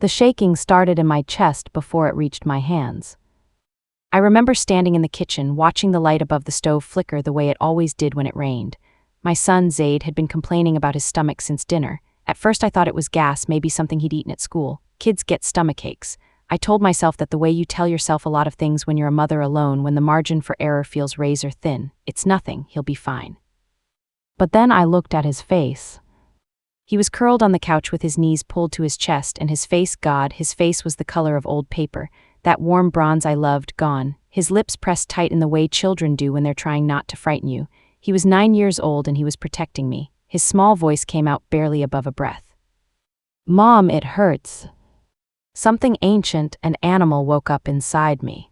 The shaking started in my chest before it reached my hands. I remember standing in the kitchen, watching the light above the stove flicker the way it always did when it rained. My son, Zaid, had been complaining about his stomach since dinner. At first I thought it was gas, maybe something he'd eaten at school. Kids get stomach aches. I told myself that the way you tell yourself a lot of things when you're a mother alone, when the margin for error feels razor thin, it's nothing, he'll be fine. But then I looked at his face. He was curled on the couch with his knees pulled to his chest, and his face, God, his face was the color of old paper, that warm bronze I loved, gone. His lips pressed tight in the way children do when they're trying not to frighten you. He was 9 years old and he was protecting me. His small voice came out barely above a breath. "Mom, it hurts." Something ancient, an animal, woke up inside me.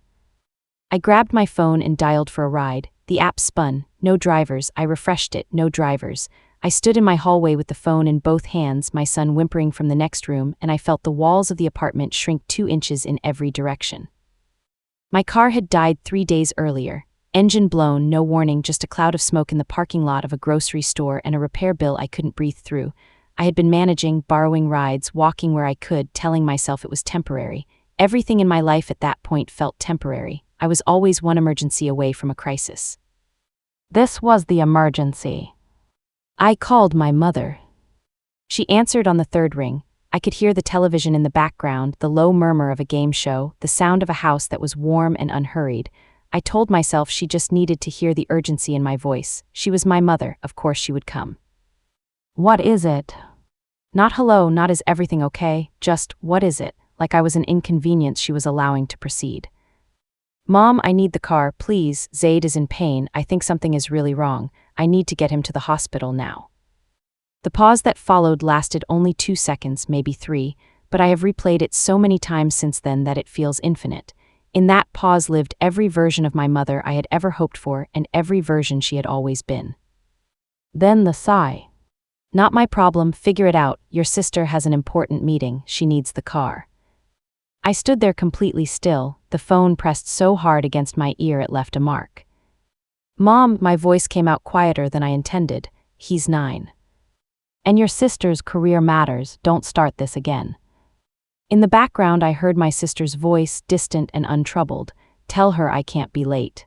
I grabbed my phone and dialed for a ride. The app spun. No drivers. I refreshed it. No drivers. I stood in my hallway with the phone in both hands, my son whimpering from the next room, and I felt the walls of the apartment shrink 2 inches in every direction. My car had died 3 days earlier. Engine blown, no warning, just a cloud of smoke in the parking lot of a grocery store and a repair bill I couldn't breathe through. I had been managing, borrowing rides, walking where I could, telling myself it was temporary. Everything in my life at that point felt temporary. I was always one emergency away from a crisis. This was the emergency. I called my mother. She answered on the 3rd ring. I could hear the television in the background, the low murmur of a game show, the sound of a house that was warm and unhurried. I told myself she just needed to hear the urgency in my voice. She was my mother, of course she would come. "What is it?" Not hello, not is everything okay, just what is it, like I was an inconvenience she was allowing to proceed. "Mom, I need the car, please. Zaid is in pain. I think something is really wrong. I need to get him to the hospital now." The pause that followed lasted only 2 seconds, maybe 3, but I have replayed it so many times since then that it feels infinite. In that pause lived every version of my mother I had ever hoped for and every version she had always been. Then the sigh. "Not my problem, figure it out. Your sister has an important meeting, she needs the car." I stood there completely still, the phone pressed so hard against my ear it left a mark. "Mom," my voice came out quieter than I intended, "he's 9. And your sister's career matters, don't start this again." In the background I heard my sister's voice, distant and untroubled, "Tell her I can't be late."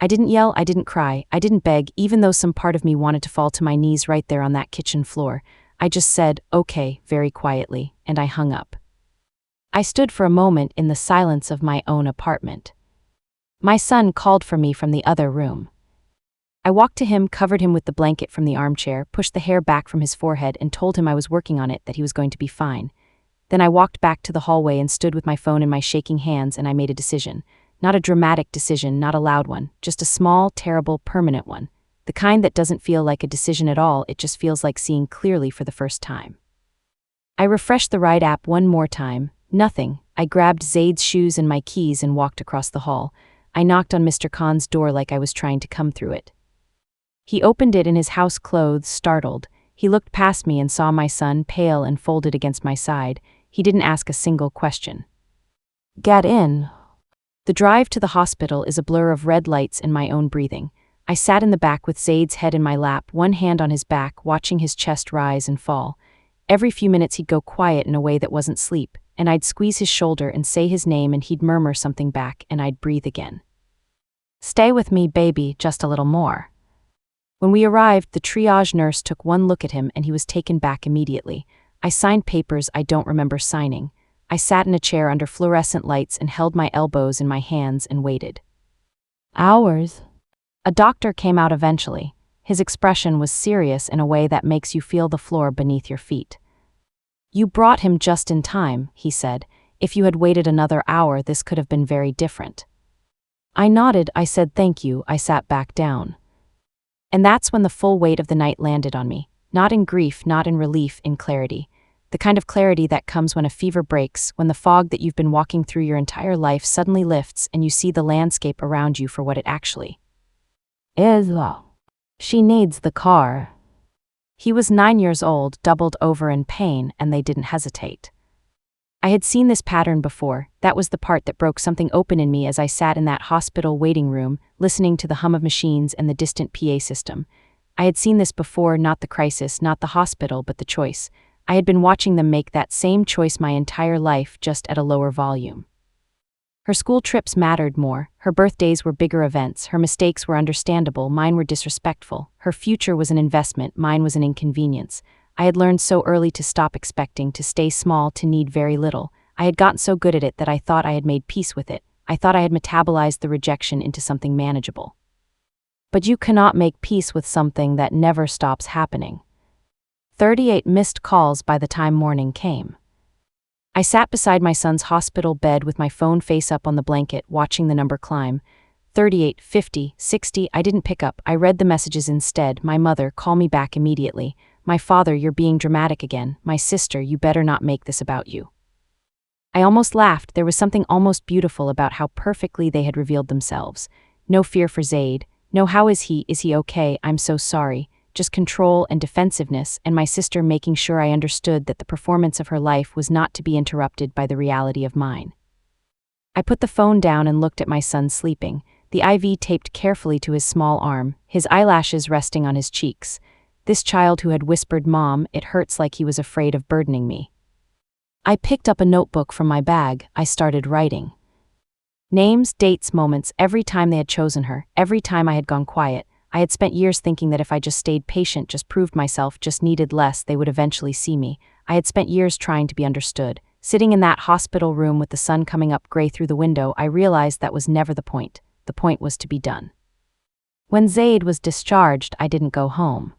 I didn't yell, I didn't cry, I didn't beg, even though some part of me wanted to fall to my knees right there on that kitchen floor. I just said, "Okay," very quietly, and I hung up. I stood for a moment in the silence of my own apartment. My son called for me from the other room. I walked to him, covered him with the blanket from the armchair, pushed the hair back from his forehead and told him I was working on it, that he was going to be fine. Then I walked back to the hallway and stood with my phone in my shaking hands, and I made a decision. Not a dramatic decision, not a loud one, just a small, terrible, permanent one. The kind that doesn't feel like a decision at all, it just feels like seeing clearly for the first time. I refreshed the ride app one more time. Nothing. I grabbed Zaid's shoes and my keys and walked across the hall. I knocked on Mr. Khan's door like I was trying to come through it. He opened it in his house clothes, startled. He looked past me and saw my son, pale and folded against my side. He didn't ask a single question. "Get in." The drive to the hospital is a blur of red lights and my own breathing. I sat in the back with Zaid's head in my lap, one hand on his back, watching his chest rise and fall. Every few minutes he'd go quiet in a way that wasn't sleep, and I'd squeeze his shoulder and say his name and he'd murmur something back and I'd breathe again. "Stay with me, baby, just a little more." When we arrived, the triage nurse took one look at him and he was taken back immediately. I signed papers I don't remember signing. I sat in a chair under fluorescent lights and held my elbows in my hands and waited. Hours. A doctor came out eventually. His expression was serious in a way that makes you feel the floor beneath your feet. "You brought him just in time," he said. "If you had waited another hour, this could have been very different." I nodded, I said thank you, I sat back down. And that's when the full weight of the night landed on me. Not in grief, not in relief, in clarity. The kind of clarity that comes when a fever breaks, when the fog that you've been walking through your entire life suddenly lifts and you see the landscape around you for what it actually is. She needs the car. He was 9 years old, doubled over in pain, and they didn't hesitate. I had seen this pattern before. That was the part that broke something open in me as I sat in that hospital waiting room, listening to the hum of machines and the distant PA system. I had seen this before, not the crisis, not the hospital, but the choice. I had been watching them make that same choice my entire life, just at a lower volume. Her school trips mattered more, her birthdays were bigger events, her mistakes were understandable, mine were disrespectful, her future was an investment, mine was an inconvenience. I had learned so early to stop expecting, to stay small, to need very little. I had gotten so good at it that I thought I had made peace with it. I thought I had metabolized the rejection into something manageable. But you cannot make peace with something that never stops happening. 38 missed calls by the time morning came. I sat beside my son's hospital bed with my phone face up on the blanket, watching the number climb. 38, 50, 60, I didn't pick up. I read the messages instead. My mother, call me back immediately. My father, you're being dramatic again. My sister, you better not make this about you. I almost laughed. There was something almost beautiful about how perfectly they had revealed themselves. No fear for Zaid. No, how is he okay, I'm so sorry. Just control and defensiveness, and my sister making sure I understood that the performance of her life was not to be interrupted by the reality of mine. I put the phone down and looked at my son sleeping, the IV taped carefully to his small arm, his eyelashes resting on his cheeks. This child who had whispered, "Mom, it hurts," like he was afraid of burdening me. I picked up a notebook from my bag. I started writing. Names, dates, moments, every time they had chosen her, every time I had gone quiet. I had spent years thinking that if I just stayed patient, just proved myself, just needed less, they would eventually see me. I had spent years trying to be understood. Sitting in that hospital room with the sun coming up gray through the window, I realized that was never the point. The point was to be done. When Zaid was discharged, I didn't go home.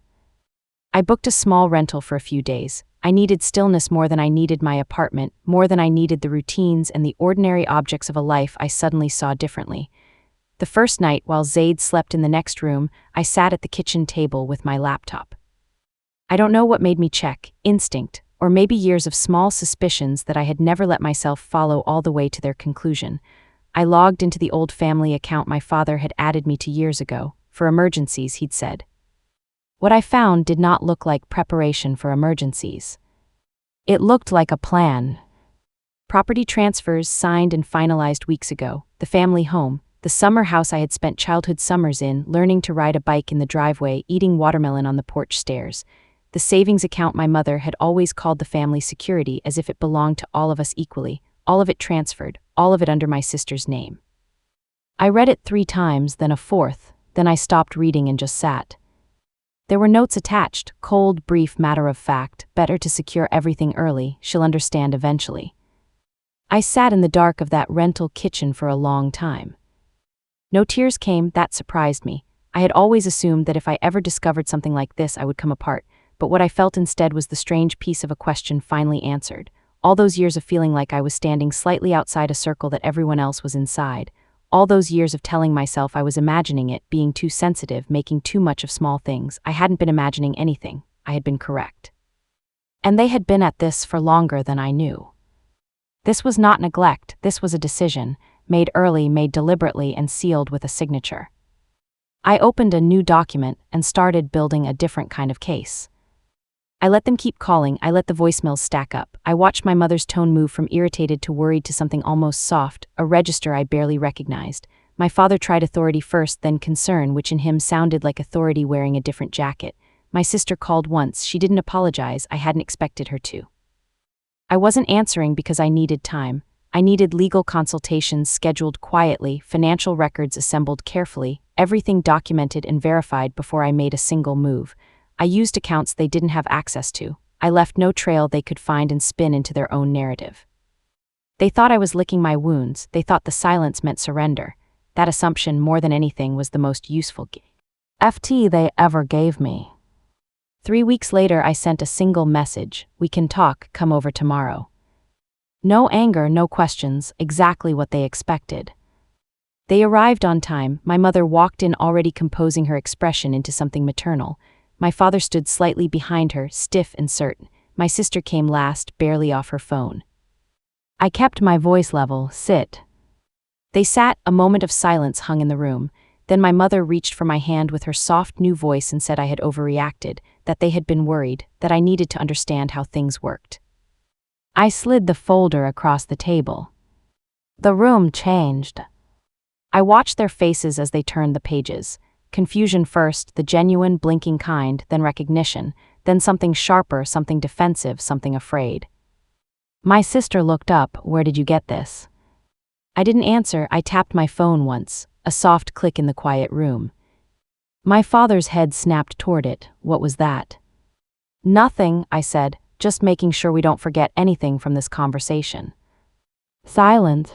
I booked a small rental for a few days. I needed stillness more than I needed my apartment, more than I needed the routines and the ordinary objects of a life I suddenly saw differently. The first night, while Zaid slept in the next room, I sat at the kitchen table with my laptop. I don't know what made me check, instinct, or maybe years of small suspicions that I had never let myself follow all the way to their conclusion. I logged into the old family account my father had added me to years ago. For emergencies, he'd said. What I found did not look like preparation for emergencies. It looked like a plan. Property transfers signed and finalized weeks ago, the family home, the summer house I had spent childhood summers in, learning to ride a bike in the driveway, eating watermelon on the porch stairs. The savings account my mother had always called the family security, as if it belonged to all of us equally, all of it transferred, all of it under my sister's name. I read it 3 times, then a 4th, then I stopped reading and just sat. There were notes attached, cold, brief, matter of fact, better to secure everything early, she'll understand eventually. I sat in the dark of that rental kitchen for a long time. No tears came. That surprised me. I had always assumed that if I ever discovered something like this, I would come apart, but what I felt instead was the strange peace of a question finally answered. All those years of feeling like I was standing slightly outside a circle that everyone else was inside. All those years of telling myself I was imagining it, being too sensitive, making too much of small things. I hadn't been imagining anything. I had been correct. And they had been at this for longer than I knew. This was not neglect, this was a decision, made early, made deliberately, and sealed with a signature. I opened a new document and started building a different kind of case. I let them keep calling, I let the voicemails stack up. I watched my mother's tone move from irritated to worried to something almost soft, a register I barely recognized. My father tried authority first, then concern, which in him sounded like authority wearing a different jacket. My sister called once. She didn't apologize. I hadn't expected her to. I wasn't answering because I needed time. I needed legal consultations scheduled quietly, financial records assembled carefully, everything documented and verified before I made a single move. I used accounts they didn't have access to. I left no trail they could find and spin into their own narrative. They thought I was licking my wounds. They thought the silence meant surrender. That assumption, more than anything, was the most useful FT they ever gave me. 3 weeks later, I sent a single message: "We can talk, come over tomorrow." No anger, no questions, exactly what they expected. They arrived on time. My mother walked in already composing her expression into something maternal. My father stood slightly behind her, stiff and certain. My sister came last, barely off her phone. I kept my voice level. "Sit." They sat. A moment of silence hung in the room. Then my mother reached for my hand with her soft new voice and said I had overreacted, that they had been worried, that I needed to understand how things worked. I slid the folder across the table. The room changed. I watched their faces as they turned the pages. Confusion first, the genuine, blinking kind, then recognition, then something sharper, something defensive, something afraid. My sister looked up. Where did you get this? I didn't answer. I tapped my phone once, a soft click in the quiet room. My father's head snapped toward it. What was that? Nothing, I said, just making sure we don't forget anything from this conversation. Silence.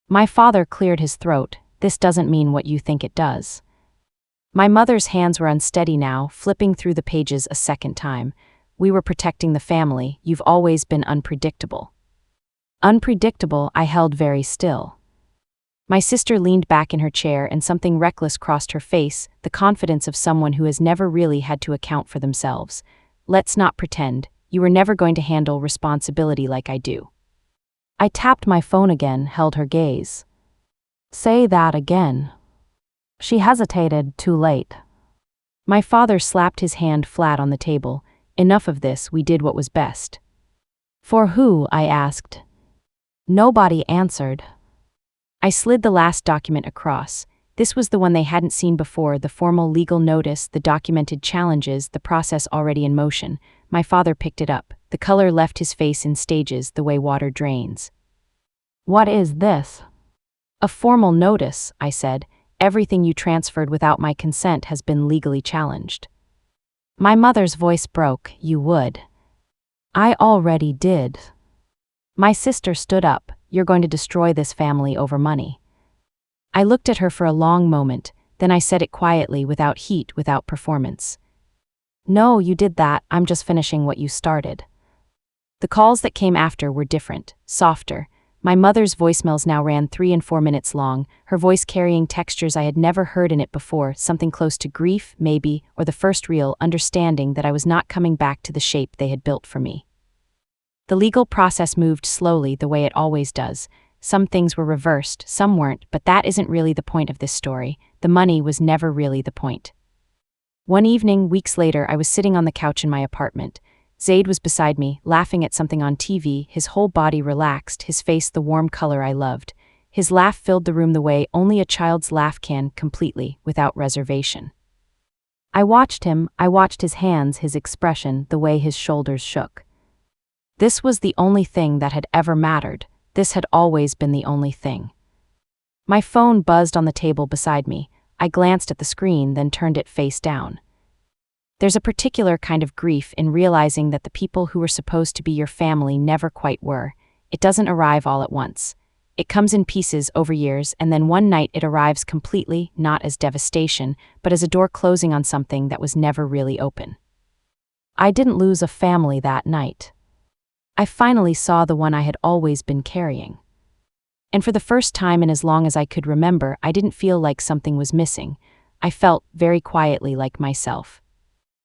My father cleared his throat. This doesn't mean what you think it does. My mother's hands were unsteady now, flipping through the pages a second time. We were protecting the family. You've always been unpredictable. Unpredictable, I held very still. My sister leaned back in her chair and something reckless crossed her face, the confidence of someone who has never really had to account for themselves. Let's not pretend. You were never going to handle responsibility like I do. I tapped my phone again, held her gaze. Say that again. She hesitated, too late. My father slapped his hand flat on the table. Enough of this, we did what was best. For who? I asked. Nobody answered. I slid the last document across. This was the one they hadn't seen before, the formal legal notice, the documented challenges, the process already in motion. My father picked it up. The color left his face in stages, the way water drains. What is this? A formal notice, I said. Everything you transferred without my consent has been legally challenged. My mother's voice broke. You would. I already did. My sister stood up. You're going to destroy this family over money. I looked at her for a long moment, then I said it quietly, without heat, without performance. No, you did that. I'm just finishing what you started. The calls that came after were different, softer. My mother's voicemails now ran 3 and 4 minutes long, her voice carrying textures I had never heard in it before, something close to grief, maybe, or the first real understanding that I was not coming back to the shape they had built for me. The legal process moved slowly, the way it always does. Some things were reversed, some weren't, but that isn't really the point of this story. The money was never really the point. One evening, weeks later, I was sitting on the couch in my apartment. Zaid was beside me, laughing at something on TV, his whole body relaxed, his face the warm color I loved. His laugh filled the room the way only a child's laugh can, completely, without reservation. I watched him, I watched his hands, his expression, the way his shoulders shook. This was the only thing that had ever mattered. This had always been the only thing. My phone buzzed on the table beside me. I glanced at the screen, then turned it face down. There's a particular kind of grief in realizing that the people who were supposed to be your family never quite were. It doesn't arrive all at once. It comes in pieces over years, and then one night it arrives completely, not as devastation, but as a door closing on something that was never really open. I didn't lose a family that night. I finally saw the one I had always been carrying. And for the first time in as long as I could remember, I didn't feel like something was missing. I felt, very quietly, like myself.